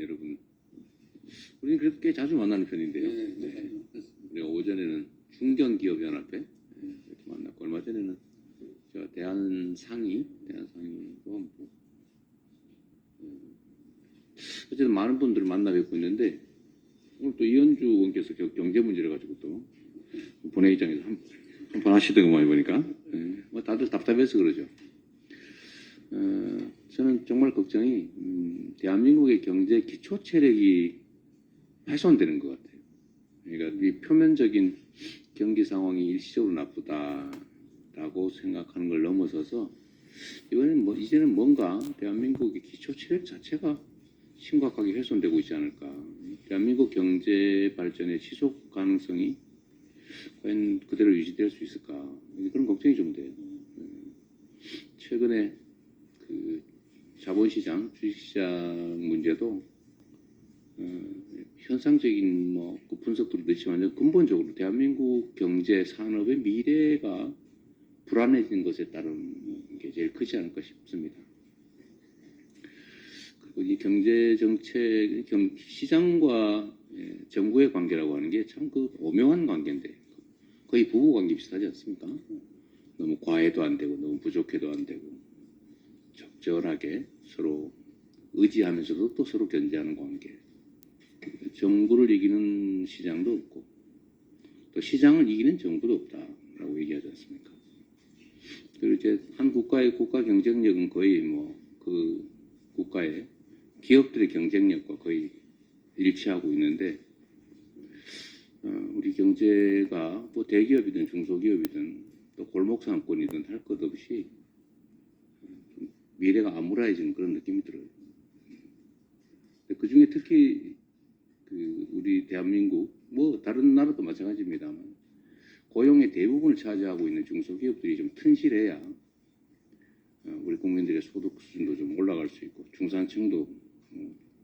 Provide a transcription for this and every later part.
여러분, 우리는 그래도 꽤 자주 만나는 편인데요. 네. 우리가 오전에는 중견기업연합회 이렇게 만났고, 얼마 전에는 저 대한상의도 뭐, 어쨌든 많은 분들을 만나 뵙고 있는데, 오늘 또 이현주 의원께서 경제 문제를 가지고 또 본회의장에서 한판 하시더구만 보니까, 뭐 다들 답답해서 그러죠. 저는 정말 걱정이 대한민국의 경제 기초 체력이 훼손되는 것 같아요. 그러니까 이 표면적인 경기 상황이 일시적으로 나쁘다라고 생각하는 걸 넘어서서 이제는 뭔가 대한민국의 기초 체력 자체가 심각하게 훼손되고 있지 않을까. 대한민국 경제 발전의 지속 가능성이 과연 그대로 유지될 수 있을까. 그런 걱정이 좀 돼요. 최근에 그 자본시장, 주식시장 문제도 현상적인 그 분석도 넣지만 근본적으로 대한민국 경제 산업의 미래가 불안해진 것에 따른 게 제일 크지 않을까 싶습니다. 그리고 이 경제 정책, 시장과 정부의 관계라고 하는 게 참 그 오묘한 관계인데 거의 부부 관계 비슷하지 않습니까? 너무 과해도 안 되고 너무 부족해도 안 되고 적절하게 서로 의지하면서도 또 서로 견제하는 관계. 정부를 이기는 시장도 없고 또 시장을 이기는 정부도 없다라고 얘기하지 않습니까? 그리고 이제 한 국가의 국가 경쟁력은 거의 그 국가의 기업들의 경쟁력과 거의 일치하고 있는데 우리 경제가 뭐 대기업이든 중소기업이든 또 골목 상권이든 할 것 없이 미래가 암울해지는 그런 느낌이 들어요. 그 중에 특히 우리 대한민국 다른 나라도 마찬가지입니다만 고용의 대부분을 차지하고 있는 중소기업들이 좀 튼실해야 우리 국민들의 소득 수준도 좀 올라갈 수 있고 중산층도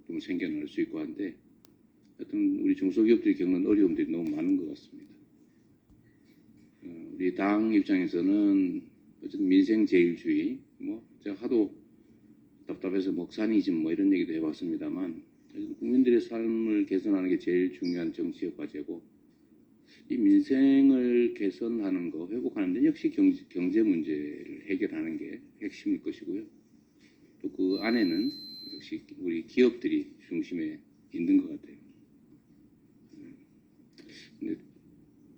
좀 생겨날 수 있고 한데 하여튼 우리 중소기업들이 겪는 어려움들이 너무 많은 것 같습니다. 우리 당 입장에서는 어쨌든 민생제일주의 제가 하도 답답해서 먹사니즘 이런 얘기도 해봤습니다만 국민들의 삶을 개선하는 게 제일 중요한 정치적 과제고 이 민생을 개선하는 거 회복하는 데 역시 경제 문제를 해결하는 게 핵심일 것이고요. 또 그 안에는 역시 우리 기업들이 중심에 있는 것 같아요. 근데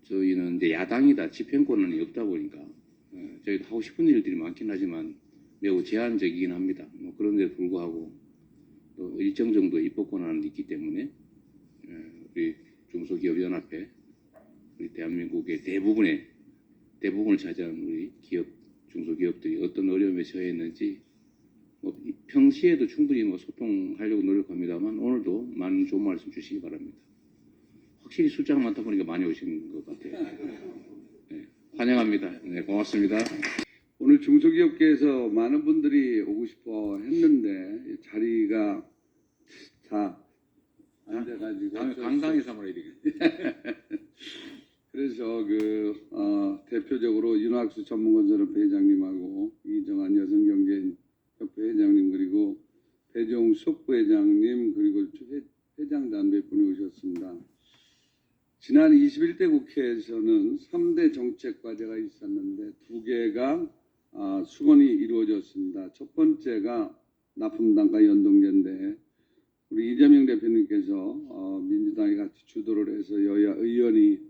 저희는 이제 야당이다 집행권은 없다 보니까 저희도 하고 싶은 일들이 많긴 하지만 매우 제한적이긴 합니다. 그런데 불구하고 또 일정 정도의 입법 권한이 있기 때문에 우리 중소기업연합회 우리 대한민국의 대부분을 차지하는 우리 중소기업들이 어떤 어려움에 처해 있는지 평시에도 충분히 소통하려고 노력합니다만 오늘도 많은 좋은 말씀 주시기 바랍니다. 확실히 숫자가 많다 보니까 많이 오신 것 같아요. 네, 환영합니다. 네, 고맙습니다. 오늘 중소기업계에서 많은 분들이 오고 싶어 했는데 자리가 다 앉아가지고 다음에 강당에서 한번 해야 되겠네. 그래서 대표적으로 윤학수 전문건설협회 회장님하고 이정한 여성경제협회 회장님 그리고 배종숙 부회장님 그리고 회장단 몇 분이 오셨습니다. 지난 21대 국회에서는 3대 정책 과제가 있었는데 2개가 수건이 이루어졌습니다. 첫 번째가 납품단가 연동제인데 우리 이재명 대표님께서 민주당이 같이 주도를 해서 여야 의원이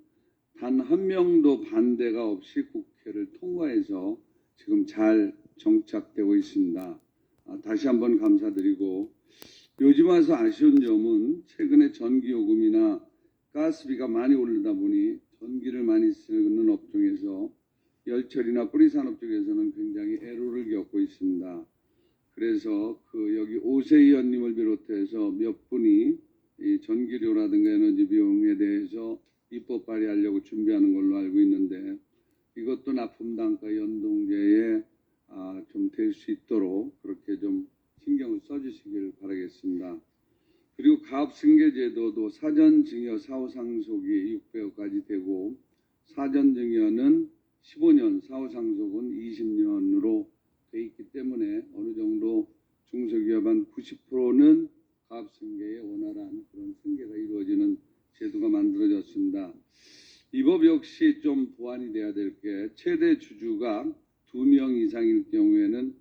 단 한 명도 반대가 없이 국회를 통과해서 지금 잘 정착되고 있습니다. 다시 한번 감사드리고 요즘 와서 아쉬운 점은 최근에 전기요금이나 가스비가 많이 오르다 보니 전기를 많이 쓰는 업종에서 열철이나 뿌리산업 쪽에서는 굉장히 애로를 겪고 있습니다. 그래서 여기 오세희 의원님을 비롯해서 몇 분이 이 전기료라든가 에너지 비용에 대해서 입법 발의하려고 준비하는 걸로 알고 있는데 이것도 납품단가 연동제에 좀 될 수 있도록 그렇게 좀 신경을 써주시길 바라겠습니다. 그리고 가업승계제도도 사전증여 사후상속이 600억까지 되고 사전증여는 15년, 사후상속은 20년으로 돼 있기 때문에 어느 정도 중소기업 한 90%는 종합승계의 원활한 그런 승계가 이루어지는 제도가 만들어졌습니다. 이 법 역시 좀 보완이 돼야 될 게 최대 주주가 2명 이상일 경우에는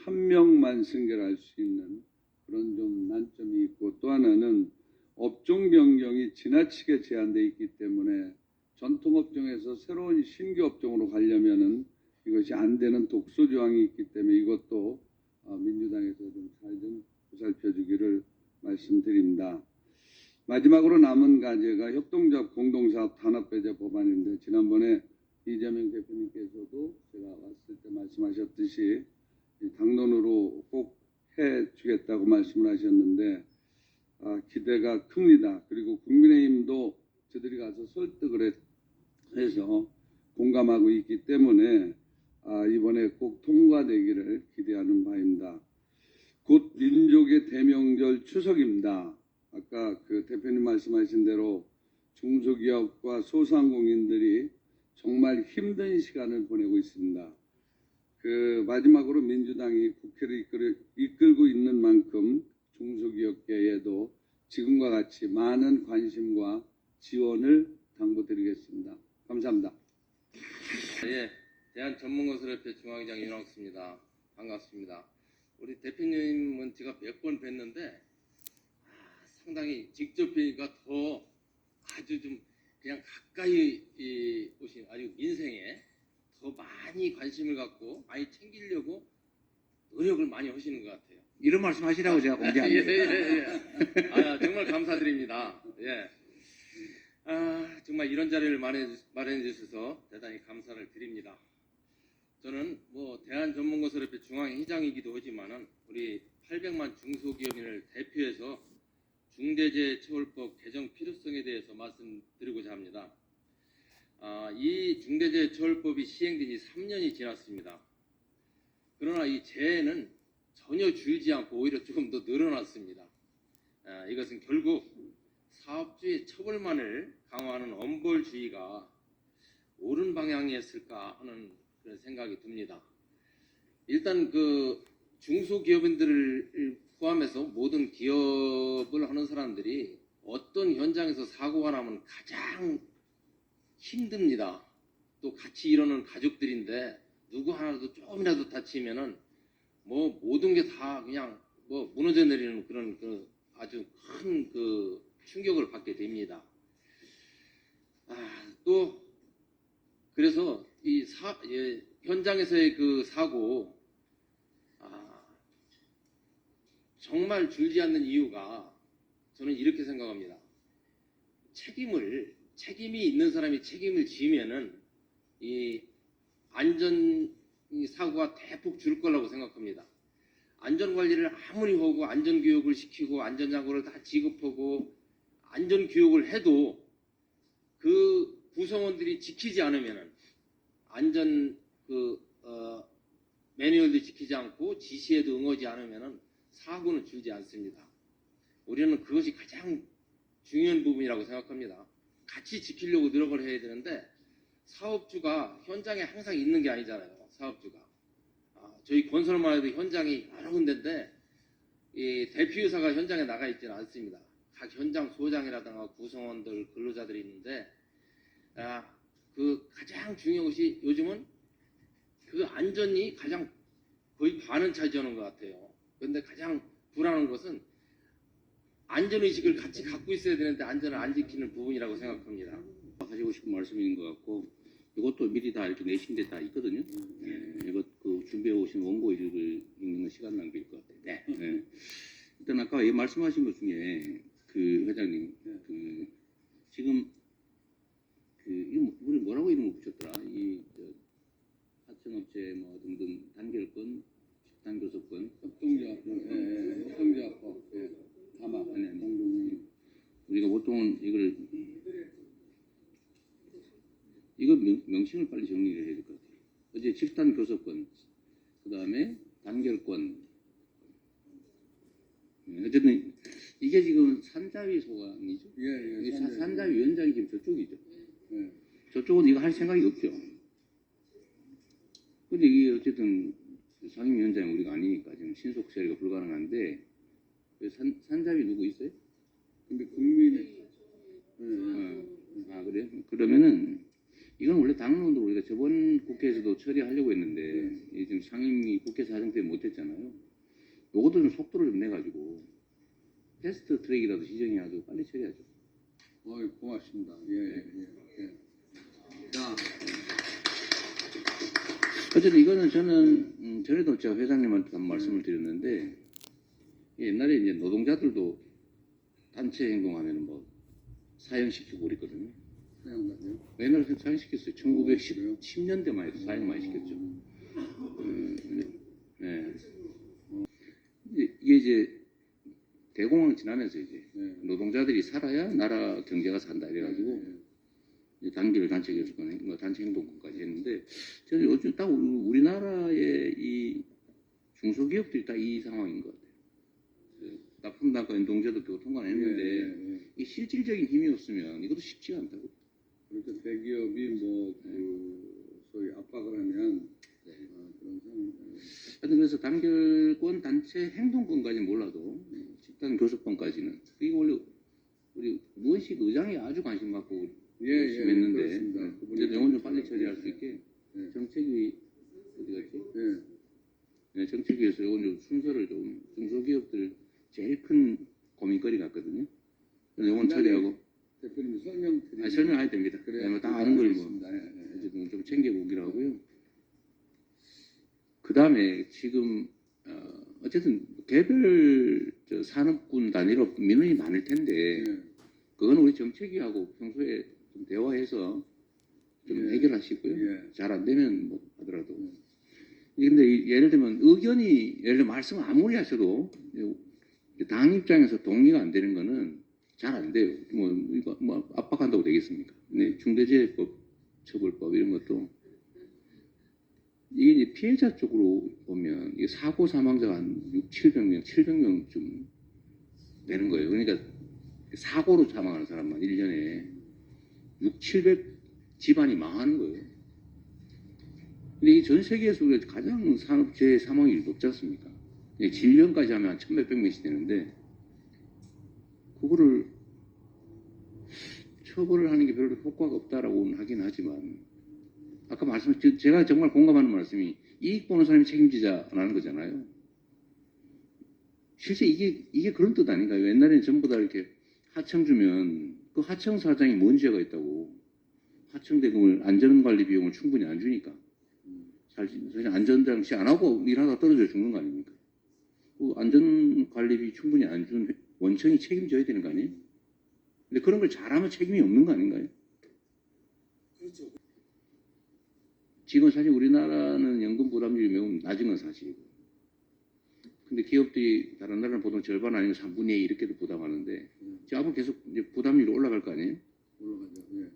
1명만 승계를 할 수 있는 그런 좀 난점이 있고, 또 하나는 업종 변경이 지나치게 제한되어 있기 때문에 전통업종에서 새로운 신규 업종으로 가려면은 이것이 안 되는 독소 조항이 있기 때문에 이것도 민주당에서 좀 잘 좀 보살펴 주기를 말씀드립니다. 마지막으로 남은 과제가 협동조합 공동사업 단합배제 법안인데, 지난번에 이재명 대표님께서도 제가 왔을 때 말씀하셨듯이 당론으로 꼭 해주겠다고 말씀을 하셨는데 기대가 큽니다. 그리고 국민의힘도 저들이 가서 설득을 해서 공감하고 있기 때문에 이번에 꼭 통과되기를 기대하는 바입니다. 곧 민족의 대명절 추석입니다. 아까 그 대표님 말씀하신 대로 중소기업과 소상공인들이 정말 힘든 시간을 보내고 있습니다. 그 마지막으로 민주당이 국회를 이끌고 있는 만큼 중소기업계에도 지금과 같이 많은 관심과 지원을 당부드리겠습니다. 감사합니다. 예, 대한전문건설협회 중앙회장 윤학수입니다. 반갑습니다. 우리 대표님은 제가 몇 번 뵀는데 상당히 직접 뵈니까 더 아주 좀 그냥 가까이 오신 아주 민생에 더 많이 관심을 갖고 많이 챙기려고 노력을 많이 하시는 것 같아요. 이런 말씀 하시라고 제가 공개합니다. 예. 정말 감사드립니다. 예. 정말 이런 자리를 마련해 주셔서 대단히 감사를 드립니다. 저는 뭐 대한전문건설협회 중앙회장이기도 하지만은 우리 800만 중소기업인을 대표해서 중대재해처벌법 개정 필요성에 대해서 말씀드리고자 합니다. 이 중대재해처벌법이 시행된 지 3년이 지났습니다. 그러나 이 재해는 전혀 줄지 않고 오히려 조금 더 늘어났습니다. 이것은 결국 사업주의 처벌만을 강화하는 엄벌주의가 옳은 방향이었을까 하는 그런 생각이 듭니다. 일단 그 중소기업인들을 포함해서 모든 기업을 하는 사람들이 어떤 현장에서 사고가 나면 가장 힘듭니다. 또 같이 일하는 가족들인데 누구 하나도 조금이라도 다치면은 뭐 모든 게 다 그냥 뭐 무너져 내리는 그런 그 아주 큰 그 충격을 받게 됩니다. 또 그래서 이 현장에서의 그 사고 정말 줄지 않는 이유가 저는 이렇게 생각합니다. 책임이 있는 사람이 책임을 지면은 이 안전 사고가 대폭 줄 거라고 생각합니다. 안전관리를 아무리 하고 안전교육을 시키고 안전장구를 다 지급하고 안전교육을 해도 그 구성원들이 지키지 않으면은 안전 매뉴얼도 지키지 않고 지시에도 응하지 않으면은 사고는 줄지 않습니다. 우리는 그것이 가장 중요한 부분이라고 생각합니다. 같이 지키려고 노력을 해야 되는데 사업주가 현장에 항상 있는 게 아니잖아요. 사업주가 저희 건설만 해도 현장이 여러 군데인데 이 대표이사가 현장에 나가 있지는 않습니다. 각 현장 소장이라든가 구성원들 근로자들이 있는데 그 가장 중요한 것이 요즘은 그 안전이 가장 거의 반은 차지하는 것 같아요. 그런데 가장 불안한 것은 안전의식을 같이 갖고 있어야 되는데 안전을 안 지키는 부분이라고 생각합니다. 하시고 싶은 말씀인 것 같고, 이것도 미리 다 이렇게 내신 데 다 있거든요. 이것 그 준비해 오신 원고 이를 읽는 건 시간 낭비일 것 같아요. 네. 일단 아까 말씀하신 것 중에 그 회장님 지금 우리 뭐라고 이름 붙였더라? 하청업체 뭐 등등 단결권, 집단교섭권, 협동조합법, 다마, 우리가 보통은 이거 명칭을 빨리 정리를 해야 될 것 같아요. 어제 집단교섭권, 그 다음에 단결권. 어쨌든 이게 지금 산자위 소관이죠. 산자위 위원장이 지금 저쪽이죠. 저쪽은 이거 할 생각이 없죠. 근데 이게 어쨌든 상임위원장이 우리가 아니니까 지금 신속 처리가 불가능한데 산잡이 누구 있어요? 근데 국민의 아, 그래요? 그러면은 이건 원래 당론으로 우리가 저번 국회에서도 처리하려고 했는데 이게 지금 상임위 국회 사정 때문에 못했잖아요. 요것도 좀 속도를 좀 내가지고 패스트 트랙이라도 지정해가지고 빨리 처리하죠. 고맙습니다. 예. 자, 어쨌든 이거는 저는 전에도 제가 회장님한테 한 말씀을 드렸는데 옛날에 이제 노동자들도 단체 행동하면 뭐 사형시키고 그랬거든요. 사양가세요. 옛날에 사형시켰어요. 1910년대만 해도 사형 많이 시켰죠. 네. 이게 이제 대공황 지나면서 이제 노동자들이 살아야 나라 경제가 산다 이래가지고 이제 단결 단체 교섭권, 뭐 단체 행동권까지 했는데 저는 요즘 딱 우리나라의 이 중소기업들이 딱 이 상황인 것 같아요. 납품단가 연동제도 그거 통과는 했는데 이 실질적인 힘이 없으면 이것도 쉽지가 않다고. 그러니까 대기업이 소위 압박을 하면 그런 상황. 하여튼 그래서 단결권 단체 행동권까지는 몰라도 집단 교섭권까지는 이게 원래 우리 무원식 의장이 아주 관심 갖고 열심히 했는데 그렇습니다. 이제 이건 좀 빨리 처리할 수 있게 정책위 어디 갔지? 네, 정책위에서 이건 좀 순서를 좀 중소기업들 제일 큰 고민거리 같거든요. 그래서 이건 처리하고 대표님 설명드리면 설명해야 됩니다. 그래요. 뭐 다 아는 걸 뭐 어쨌든 좀 챙겨보기로 하고요. 그 다음에 지금 어쨌든 개별 산업군 단위로 민원이 많을 텐데 그건 우리 정책위하고 평소에 좀 대화해서 좀 해결하시고요. 잘 안 되면 뭐 하더라도. 근데 예를 들면 의견이 예를 들어 말씀 아무리 하셔도 당 입장에서 동의가 안 되는 거는 잘 안 돼요. 이거 압박한다고 되겠습니까? 네, 중대재해법 처벌법 이런 것도 이게 이제 피해자 쪽으로 보면 이게 사고 사망자가 한 700명, 700명쯤 되는 거예요. 그러니까 사고로 사망하는 사람만 1년에 700 집안이 망하는 거예요. 근데 이 전 세계에서 우리가 가장 산업재해 사망률이 높지 않습니까? 질병까지 하면 한 1,몇백 명씩 되는데 그거를 처벌을 하는 게 별로 효과가 없다라고는 하긴 하지만 아까 제가 정말 공감하는 말씀이 이익 보는 사람이 책임지자라는 거잖아요. 실제 이게 그런 뜻 아닌가요? 옛날에는 전부 다 이렇게 하청 주면 그 하청 사장이 뭔 죄가 있다고 하청 대금을 안전관리 비용을 충분히 안 주니까 사실 안전장치 안 하고 일하다 떨어져 죽는 거 아닙니까? 그 안전관리비 충분히 안 준 원청이 책임져야 되는 거 아니에요? 근데 그런 걸 잘하면 책임이 없는 거 아닌가요? 그렇죠. 지금 사실 우리나라는 연금 부담률이 매우 낮은 건 사실이고 근데 기업들이 다른 나라는 보통 절반 아니면 3분의 2 이렇게도 부담하는데 앞으로 계속 이제 부담률이 올라갈 거 아니에요? 올라가죠.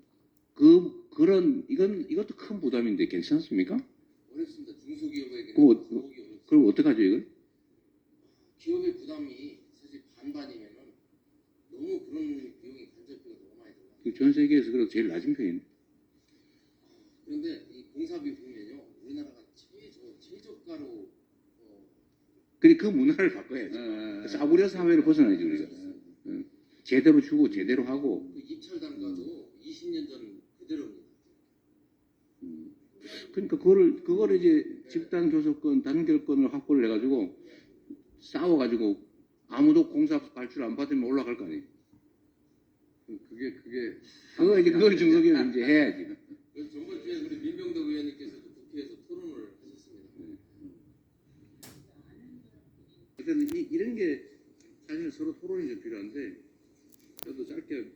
이것도 큰 부담인데 괜찮습니까? 어렵습니다. 중소기업에게는 그럼 어떡하죠 이걸? 기업의 부담이 사실 반반이면은 너무 그런 비용이 간접비가 너무 많이 들어가요. 전 세계에서 그래도 제일 낮은 편인데. 그런데 이 공사비 보면요, 우리나라가 최저가로 그 문화를 바꿔야죠. 싸구려 사회를 벗어나야죠 우리가. 제대로 주고 제대로 하고. 그 입찰 단가도 20년 전 그대로입니다. 그러니까 그거를 이제 집단 교섭권, 단결권을 확보를 해가지고 싸워가지고 아무도 공사 발출 안 받으면 올라갈 거 아니에요. 그걸 중소기업이 이제 해야지. 그래서 저번 주에 우리 민병덕 의원님께서도 국회에서 토론을 하셨습니다. 그래서 이런 게 사실 서로 토론이 좀 필요한데 저도 짧게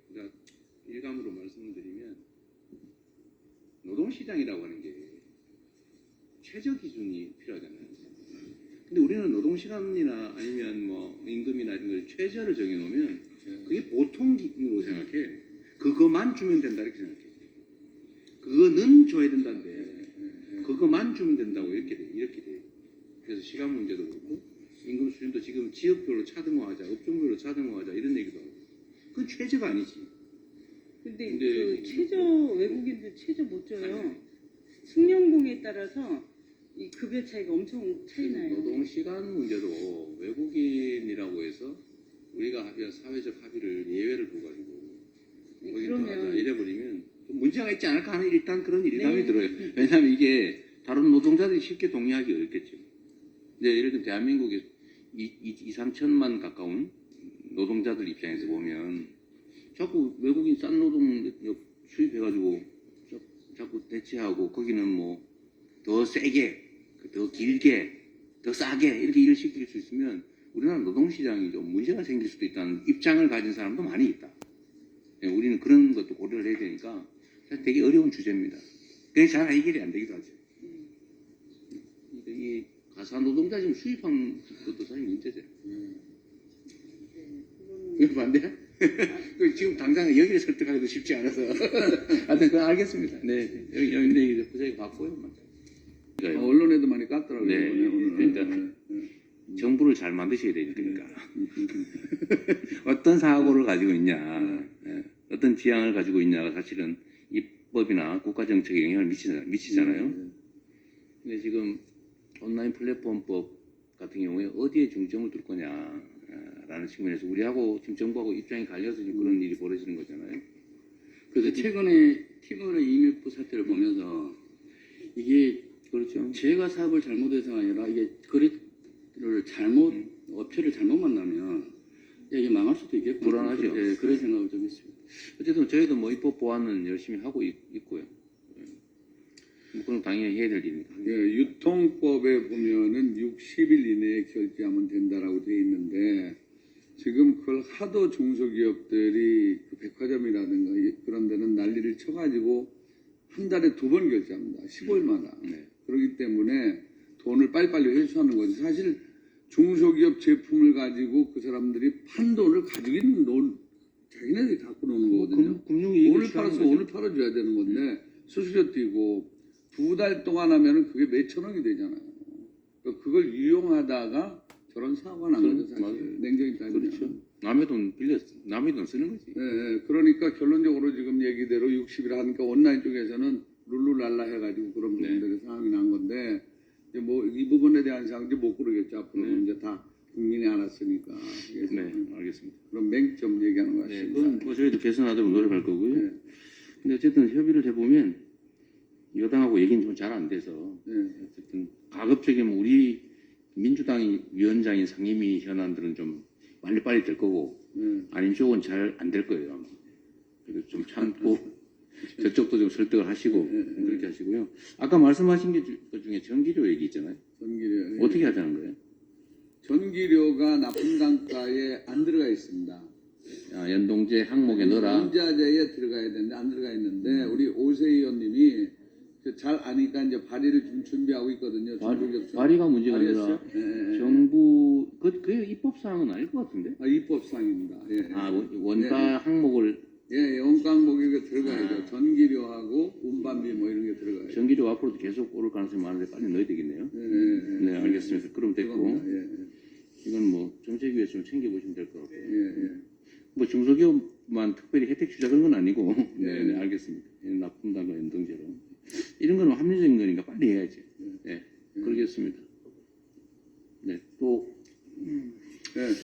일감으로 말씀드리면 노동시장이라고 하는 게 최저 기준이 필요하잖아요. 근데 우리는 노동시간이나 아니면 뭐 임금이나 이런 걸 최저를 정해놓으면 그게 보통으로 생각해. 그거만 주면 된다 이렇게 생각해. 그거는 줘야 된다는데 그거만 주면 된다고 이렇게 돼. 그래서 시간 문제도 그렇고 임금 수준도 지금 지역별로 차등화하자, 업종별로 차등화하자 이런 얘기도 하고. 그건 최저가 아니지. 근데 그 최저 외국인들 최저 못 줘요. 승용공에 따라서 이 급여 차이가 엄청 차이 나요. 노동 시간 문제도 외국인이라고 해서 있지 않을까 하는 일단 그런 일감이 들어요. 왜냐하면 이게 다른 노동자들이 쉽게 동의하기 어렵겠죠. 근데 예를 들면 대한민국에 2~3천만 가까운 노동자들 입장에서 보면 자꾸 외국인 싼 노동 수입해가지고 자꾸 대체하고 거기는 뭐 더 세게, 더 길게, 더 싸게 이렇게 일을 시킬 수 있으면 우리나라 노동시장이 좀 문제가 생길 수도 있다는 입장을 가진 사람도 많이 있다. 우리는 그런 것도 고려를 해야 되니까 사실 되게 어려운 주제입니다. 그게 잘 해결이 안 되기도 하죠. 이 가사 노동자 지금 수입한 것도 사실 문제죠. 왜 반대야? 지금 당장 여기를 설득하기도 쉽지 않아서. 하여튼 그건 알겠습니다. 네. 여기 부장이 봤고요. 언론에도 많이 깠더라고요. 네. 이번에 오늘. 그러니까 정부를 잘 만드셔야 되니까. 어떤 사고를 가지고 있냐, 어떤 지향을 가지고 있냐가 사실은 입법이나 국가정책에 영향을 미치잖아요. 근데 지금 온라인 플랫폼법 같은 경우에 어디에 중점을 둘 거냐라는 측면에서 우리하고 지금 정부하고 입장이 갈려서 지금 그런 일이 벌어지는 거잖아요. 그래서 최근에 티머의 이민부 사태를 보면서 이게 그렇죠. 제가 사업을 잘못해서가 아니라 이게 거래를 잘못 업체를 잘못 만나면 이게 망할 수도 있겠고 불안하죠. 네, 그런 생각을 좀 했습니다. 어쨌든 저희도 뭐 입법 보완은 열심히 하고 있고요. 뭐 그건 당연히 해야 될 일입니다. 예, 유통법에 보면은 60일 이내에 결제하면 된다라고 돼 있는데 지금 그걸 하도 중소기업들이 그 백화점이라든가 그런 데는 난리를 쳐가지고 한 달에 2번 결제합니다. 15일마다. 네. 그렇기 때문에 돈을 빨리빨리 회수하는 거지. 사실 중소기업 제품을 가지고 그 사람들이 판 돈을 가지고 있는 돈 자기네들이 갖고 노는 거거든요. 금융이 오늘 팔아서 오늘 팔아줘야 되는 건데 수수료 띄고 2달 동안 하면은 그게 몇천 원이 되잖아요. 그러니까 그걸 유용하다가 저런 사고가 난 거죠. 사실. 맞아요. 냉정히 따지면. 그렇죠. 남의 돈 남의 돈 쓰는 거지. 예, 그러니까 결론적으로 지금 얘기대로 60일 하니까 온라인 쪽에서는 룰루랄라 해가지고 그런 네. 부분들이 상황이 난 건데 이제 뭐 이 부분에 대한 사항인지 못 고르겠죠. 앞으로는 이제 다 국민이 알았으니까. 그래서 네, 알겠습니다. 그런 맹점 얘기하는 것 네, 같습니다. 그건 뭐 저희도 개선하도록 노력할 거고요. 네. 근데 어쨌든 협의를 해보면 여당하고 얘기는 좀 잘 안 돼서 네. 어쨌든 가급적이면 우리 민주당이 위원장인 상임위 현안들은 좀 빨리빨리 될 거고 네. 아닌 쪽은 잘 안 될 거예요. 아마. 그래서 좀 참고 저쪽도 좀 설득을 하시고 그렇게 하시고요. 아까 말씀하신 것 중에 전기료 얘기 있잖아요. 전기료. 어떻게 하자는 거예요? 전기료가 납품 단가에 안 들어가 있습니다. 연동제 항목에 넣어라. 문자재에 들어가야 되는데 안 들어가 있는데 우리 오세 의원님이 잘 아니까 이제 발의를 좀 준비하고 있거든요. 발의가 문제가 아니라 예. 정부 그게 입법 사항은 아닐 것 같은데. 입법상입니다. 예. 원가 항목을 예, 원가목에 들어가야죠. 전기료하고 운반비 뭐 이런 게 들어가요. 전기료 앞으로도 계속 오를 가능성이 많은데 빨리 넣어야 되겠네요. 네, 알겠습니다. 그럼 됐고 예, 이건 뭐 정책위에서 좀 챙겨보시면 될 것 같고요. 예. 뭐 중소기업만 특별히 혜택 주자 그런 건 아니고 네, 알겠습니다. 납품단과 연동제로 이런 건 합리적인 거니까 빨리 해야지. 네, 그러겠습니다. 네, 또 예.